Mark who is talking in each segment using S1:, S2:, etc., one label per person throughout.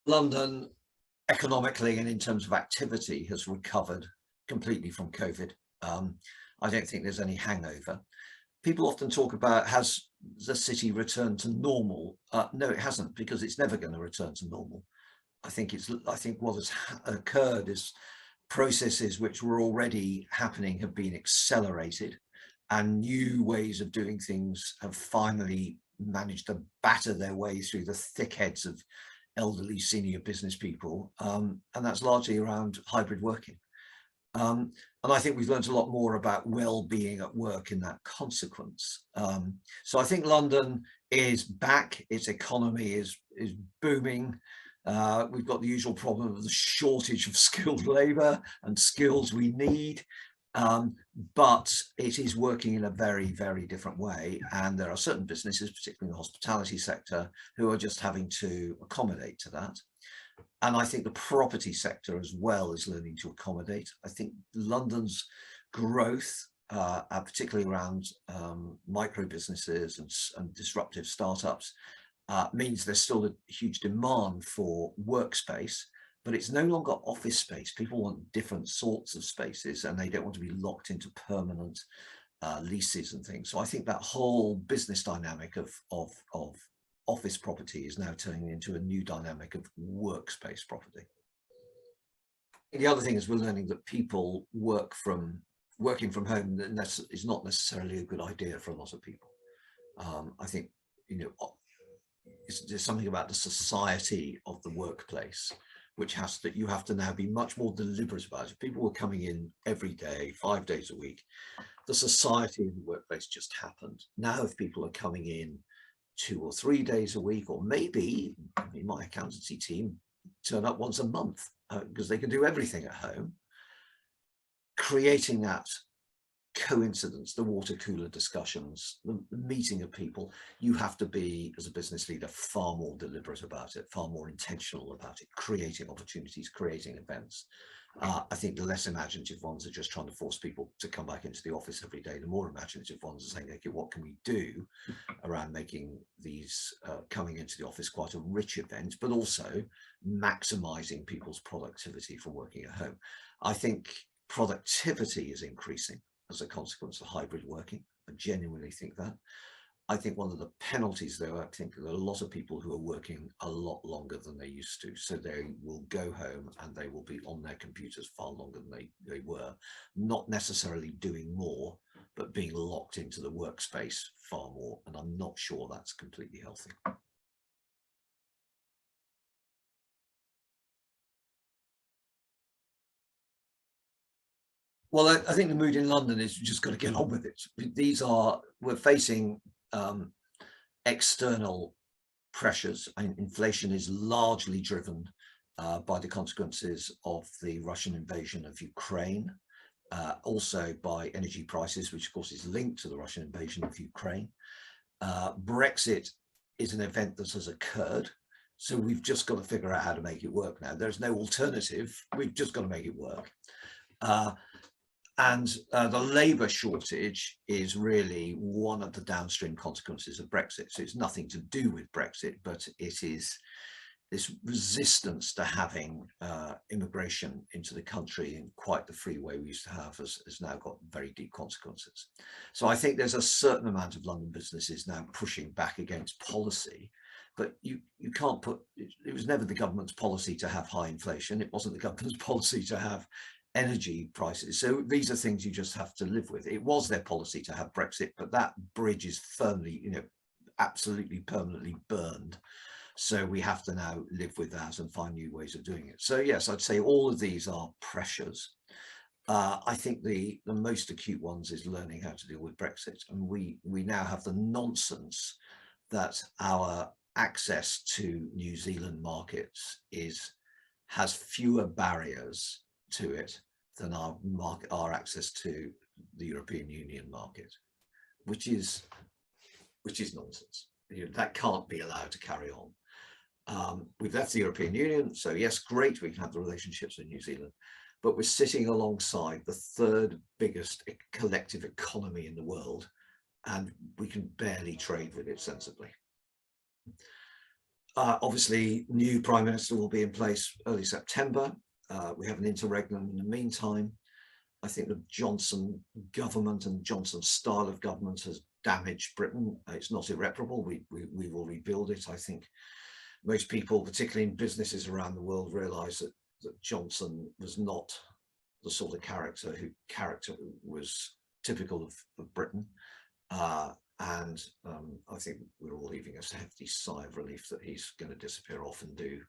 S1: London, economically and in terms of activity, has recovered completely from COVID. I don't think there's any hangover. People often talk about, has the city returned to normal? No, it hasn't, because it's never going to return to normal. I think what has occurred is processes which were already happening have been accelerated, and new ways of doing things have finally managed to batter their way through the thick heads of elderly senior business people, and that's largely around hybrid working. And I think we've learned a lot more about well-being at work in that consequence. So I think London is back, its economy is booming. We've got the usual problem of the shortage of skilled labour and skills we need, but it is working in a very, very different way. And there are certain businesses, particularly in the hospitality sector, who are just having to accommodate to that. And I think the property sector as well is learning to accommodate. I think London's growth, particularly around micro businesses and disruptive startups, means there's still a huge demand for workspace, but it's no longer office space. People want different sorts of spaces, and they don't want to be locked into permanent leases and things. So I think that whole business dynamic of office property is now turning into a new dynamic of workspace property. And the other thing is we're learning that people working from home is not necessarily a good idea for a lot of people. I think, there's something about the society of the workplace which you have to now be much more deliberate about. If people were coming in every day, 5 days a week, the society of the workplace just happened. Now if people are coming in 2 or 3 days a week, or maybe in my accountancy team turn up once a month because they can do everything at home, creating that coincidence, the water cooler discussions, the meeting of people, you have to be, as a business leader, far more deliberate about it, far more intentional about it, creating opportunities, creating events. I think the less imaginative ones are just trying to force people to come back into the office every day. The more imaginative ones are saying, okay, what can we do around making these coming into the office quite a rich event, but also maximizing people's productivity from working at home. I think productivity is increasing as a consequence of hybrid working. I genuinely think that. I think one of the penalties, though, I think there are a lot of people who are working a lot longer than they used to. So they will go home and they will be on their computers far longer than they were, not necessarily doing more, but being locked into the workspace far more. And I'm not sure that's completely healthy. Well, I think the mood in London is just got to get on with it. We're facing external pressures. Inflation is largely driven by the consequences of the Russian invasion of Ukraine, also by energy prices, which of course is linked to the Russian invasion of Ukraine. Brexit is an event that has occurred, so we've just got to figure out how to make it work now. There's no alternative. We've just got to make it work. And the labour shortage is really one of the downstream consequences of Brexit. So it's nothing to do with Brexit, but it is this resistance to having immigration into the country in quite the free way we used to have has now got very deep consequences. So I think there's a certain amount of London businesses now pushing back against policy, but you can't put, it was never the government's policy to have high inflation. It wasn't the government's policy to have energy prices. So these are things you just have to live with. It was their policy to have Brexit, but that bridge is firmly, absolutely permanently burned. So we have to now live with that and find new ways of doing it. So yes, I'd say all of these are pressures. I think the most acute ones is learning how to deal with Brexit. And we now have the nonsense that our access to New Zealand markets has fewer barriers to it than our access to the European Union market, which is nonsense. That can't be allowed to carry on. We've left the European Union, so yes, great, we can have the relationships with New Zealand, but we're sitting alongside the third biggest collective economy in the world, and we can barely trade with it sensibly. Obviously, new Prime Minister will be in place early September. We have an interregnum in the meantime. I think the Johnson government and Johnson's style of government has damaged Britain. It's not irreparable. We will rebuild it. I think most people, particularly in businesses around the world, realise that Johnson was not the sort of character was typical of Britain. And I think we're all leaving a hefty sigh of relief that he's going to disappear off and do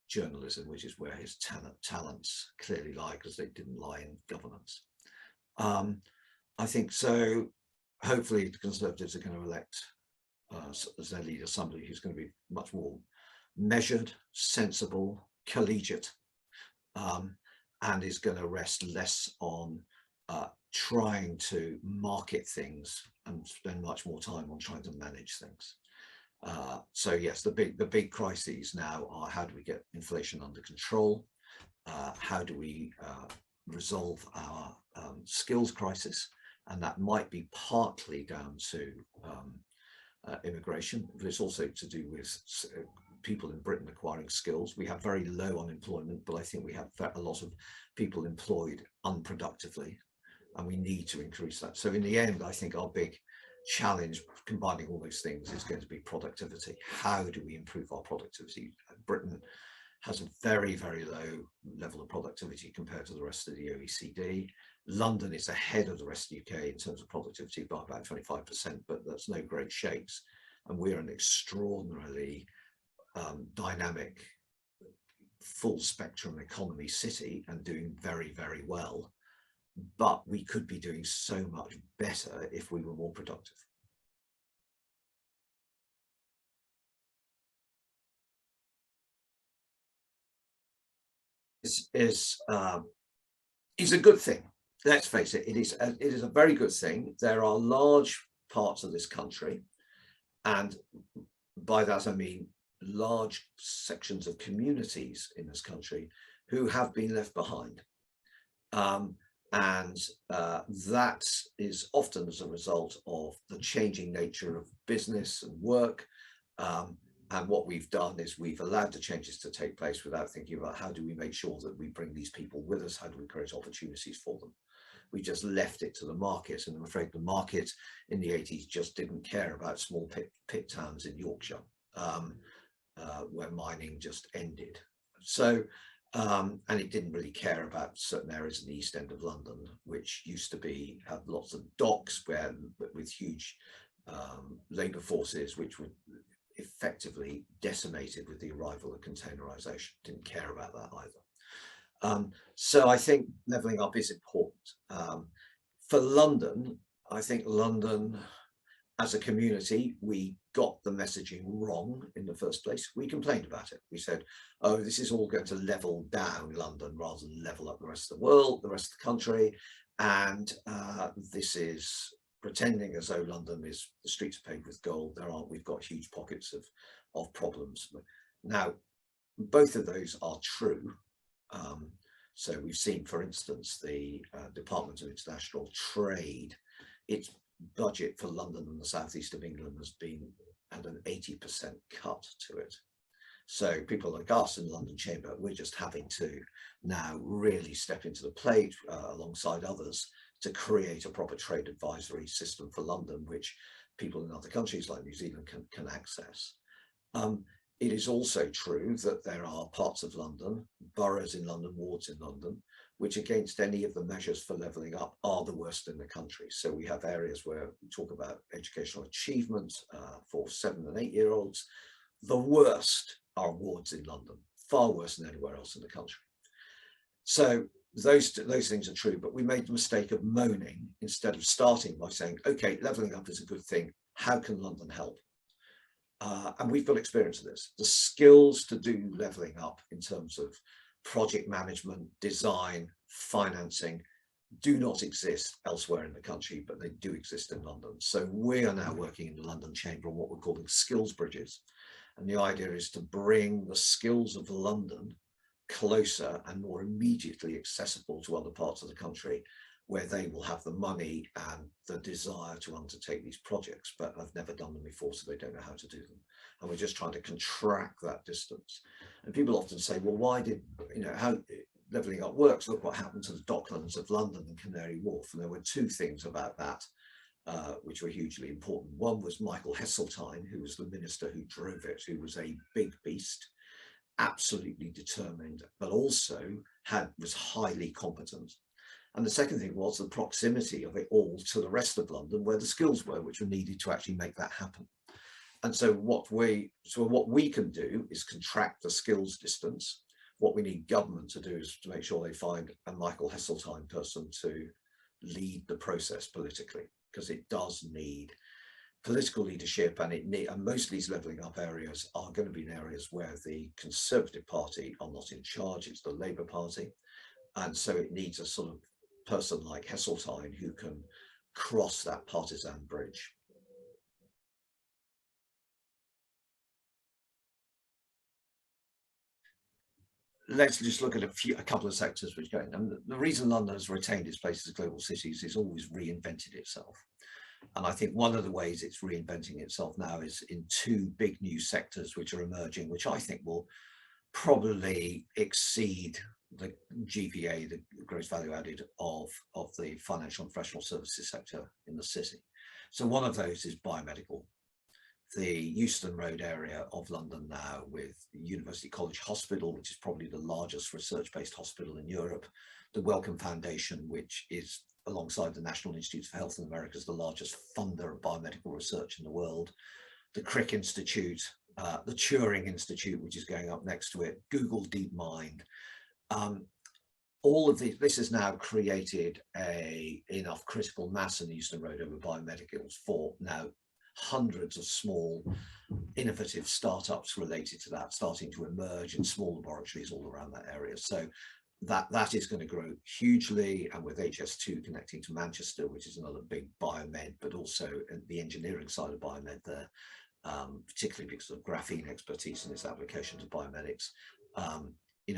S1: journalism, which is where his talents clearly lie, because they didn't lie in governance. I think so. Hopefully the Conservatives are going to elect as their leader somebody who's going to be much more measured, sensible, collegiate, and is going to rest less on trying to market things and spend much more time on trying to manage things. So yes, the big crises now are: how do we get inflation under control? How do we resolve our skills crisis? And that might be partly down to immigration, but it's also to do with people in Britain acquiring skills. We have very low unemployment, but I think we have a lot of people employed unproductively, and we need to increase that. So in the end, I think our big challenge, combining all those things, is going to be productivity. How do we improve our productivity? Britain has a very, very low level of productivity compared to the rest of the OECD. London is ahead of the rest of the UK in terms of productivity by about 25%, but that's no great shakes. And we're an extraordinarily dynamic, full spectrum economy city and doing very, very well. But we could be doing so much better if we were more productive. Is a good thing. Let's face it, it is a very good thing. There are large parts of this country, and by that I mean large sections of communities in this country, who have been left behind. And that is often as a result of the changing nature of business and work. And what we've done is we've allowed the changes to take place without thinking about how do we make sure that we bring these people with us, how do we create opportunities for them. We just left it to the market, and I'm afraid the market in the 80s just didn't care about small pit towns in Yorkshire, where mining just ended. So and it didn't really care about certain areas in the East End of London, which used to have lots of docks with huge labour forces, which were effectively decimated with the arrival of containerisation. Didn't care about that either. So I think levelling up is important. For London, I think London as a community, we got the messaging wrong in the first place. We complained about it. We said, oh, this is all going to level down London rather than level up the rest of the world, the rest of the country. And this is pretending as though London is, the streets are paved with gold. We've got huge pockets of problems. Now, both of those are true. So we've seen, for instance, the Department of International Trade, its budget for London and the southeast of England has been at an 80% cut to it. So people like us in the London Chamber, we're just having to now really step into the plate alongside others to create a proper trade advisory system for London, which people in other countries like New Zealand can access. It is also true that there are parts of London, boroughs in London, wards in London, which against any of the measures for levelling up are the worst in the country. So we have areas where we talk about educational achievement for 7 and 8 year olds. The worst are wards in London, far worse than anywhere else in the country. So those things are true, but we made the mistake of moaning instead of starting by saying, okay, levelling up is a good thing. How can London help? And we've got experience of this. The skills to do levelling up in terms of project management, design, financing do not exist elsewhere in the country, but they do exist in London. So we are now working in the London Chamber on what we're calling skills bridges. And the idea is to bring the skills of London closer and more immediately accessible to other parts of the country, where they will have the money and the desire to undertake these projects, but have never done them before, so they don't know how to do them. And we're just trying to contract that distance. And people often say, well, why did, how levelling up works? Look what happened to the docklands of London and Canary Wharf. And there were two things about that which were hugely important. One was Michael Heseltine, who was the minister who drove it, who was a big beast, absolutely determined, but also was highly competent. And the second thing was the proximity of it all to the rest of London, where the skills were, which were needed to actually make that happen. And so what we can do is contract the skills distance. What we need government to do is to make sure they find a Michael Heseltine person to lead the process politically, because it does need political leadership, and most of these levelling up areas are going to be in areas where the Conservative Party are not in charge. It's the Labour Party. And so it needs a sort of person like Heseltine who can cross that partisan bridge. Let's just look at a couple of sectors which are going. And the reason London has retained its place as global cities is always reinvented itself. And I think one of the ways it's reinventing itself now is in two big new sectors which are emerging, which I think will probably exceed the GVA, the gross value added of the financial and professional services sector in the city. So one of those is biomedical. The Euston Road area of London now, with University College Hospital, which is probably the largest research-based hospital in Europe, the Wellcome Foundation, which is alongside the National Institutes for Health in America, is the largest funder of biomedical research in the world, the Crick Institute, the Turing Institute, which is going up next to it, Google DeepMind. All of this has now created enough critical mass in the Euston Road over biomedicals for now hundreds of small innovative startups related to that starting to emerge in small laboratories all around that area. So that is going to grow hugely, and with HS2 connecting to Manchester, which is another big biomed, but also the engineering side of biomed there, particularly because of graphene expertise and its application to biomedics.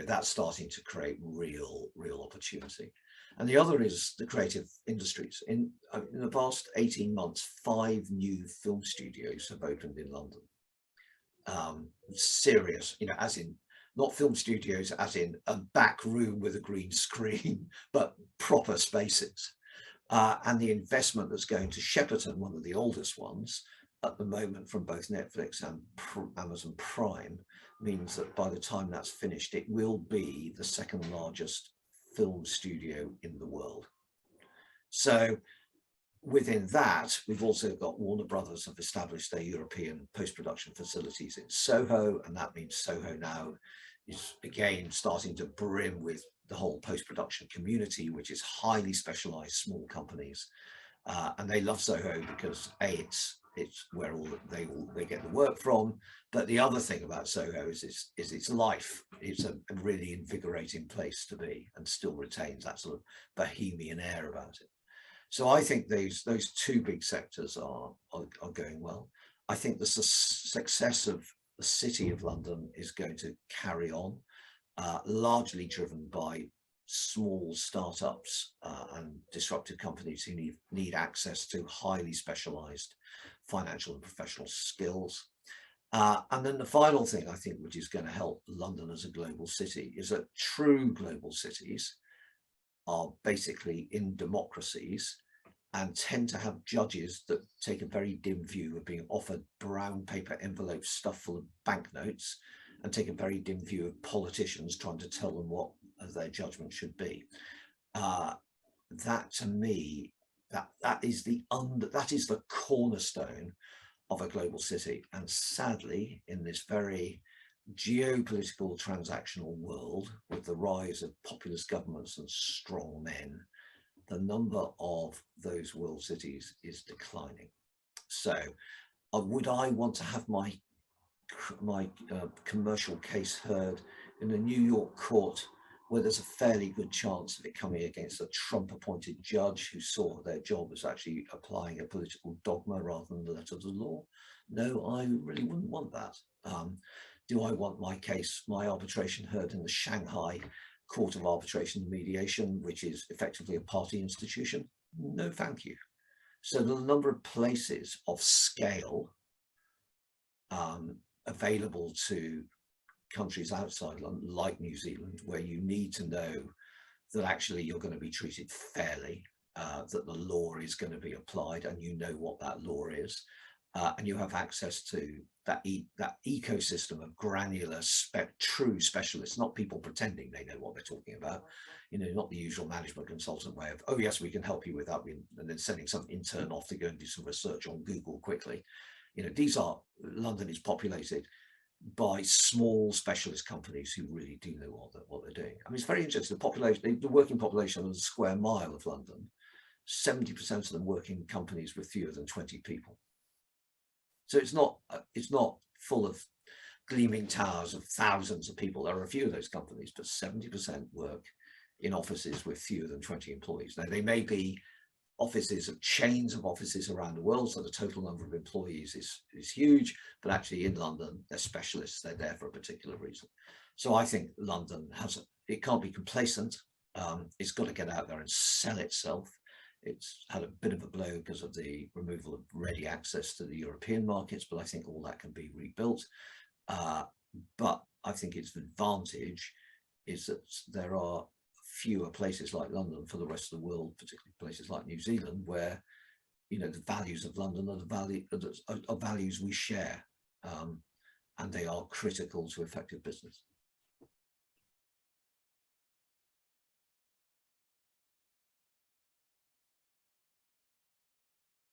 S1: That's starting to create real opportunity. And the other is the creative industries. In the past 18 months, 5 new film studios have opened in London. Serious, as in not film studios as in a back room with a green screen, but proper spaces. And the investment that's going to Shepperton, one of the oldest ones at the moment, from both Netflix and Amazon Prime, means that by the time that's finished, it will be the second largest film studio in the world. So within that, we've also got Warner Brothers have established their European post-production facilities in Soho, and that means Soho now is again starting to brim with the whole post-production community, which is highly specialized small companies, and they love Soho because it's where they get the work from. But the other thing about Soho is its life. It's a really invigorating place to be, and still retains that sort of bohemian air about it. So I think those two big sectors are going well. I think the success of the City of London is going to carry on, largely driven by small startups and disruptive companies who need access to highly specialized financial and professional skills. And then the final thing, I think, which is going to help London as a global city, is that true global cities are basically in democracies and tend to have judges that take a very dim view of being offered brown paper envelopes stuffed full of banknotes, and take a very dim view of politicians trying to tell them what their judgment should be. That, to me, that is the cornerstone of a global city. And sadly, in this very geopolitical transactional world, with the rise of populist governments and strong men, the number of those world cities is declining. So would I want to have my commercial case heard in a New York court where there's a fairly good chance of it coming against a Trump appointed judge who saw their job as actually applying a political dogma rather than the letter of the law? No, I really wouldn't want that. Do I want my arbitration heard in the Shanghai Court of Arbitration and Mediation, which is effectively a party institution. No, thank you. So the number of places of scale available to countries outside London, like New Zealand, where you need to know that actually you're going to be treated fairly, that the law is going to be applied, and you know what that law is, and you have access to that ecosystem of granular, true specialists, not people pretending they know what they're talking about, you know, not the usual management consultant way of, oh yes, we can help you with that, and then sending some intern off to go and do some research on Google quickly. You know, London is populated by small specialist companies who really do know what they're doing. I mean, it's very interesting. The population, the working population of the square mile of London, 70% of them work in companies with fewer than 20 people. So it's not full of gleaming towers of thousands of people. There are a few of those companies, but 70% work in offices with fewer than 20 employees. Now, they may be offices of chains of offices around the world, so the total number of employees is huge, but actually in London, they're specialists. They're there for a particular reason. So I think London it can't be complacent. It's got to get out there and sell itself. It's had a bit of a blow because of the removal of ready access to the European markets, but I think all that can be rebuilt. But I think its advantage is that there are fewer places like London for the rest of the world, particularly places like New Zealand, where, you know, the values of London are values we share, and they are critical to effective business.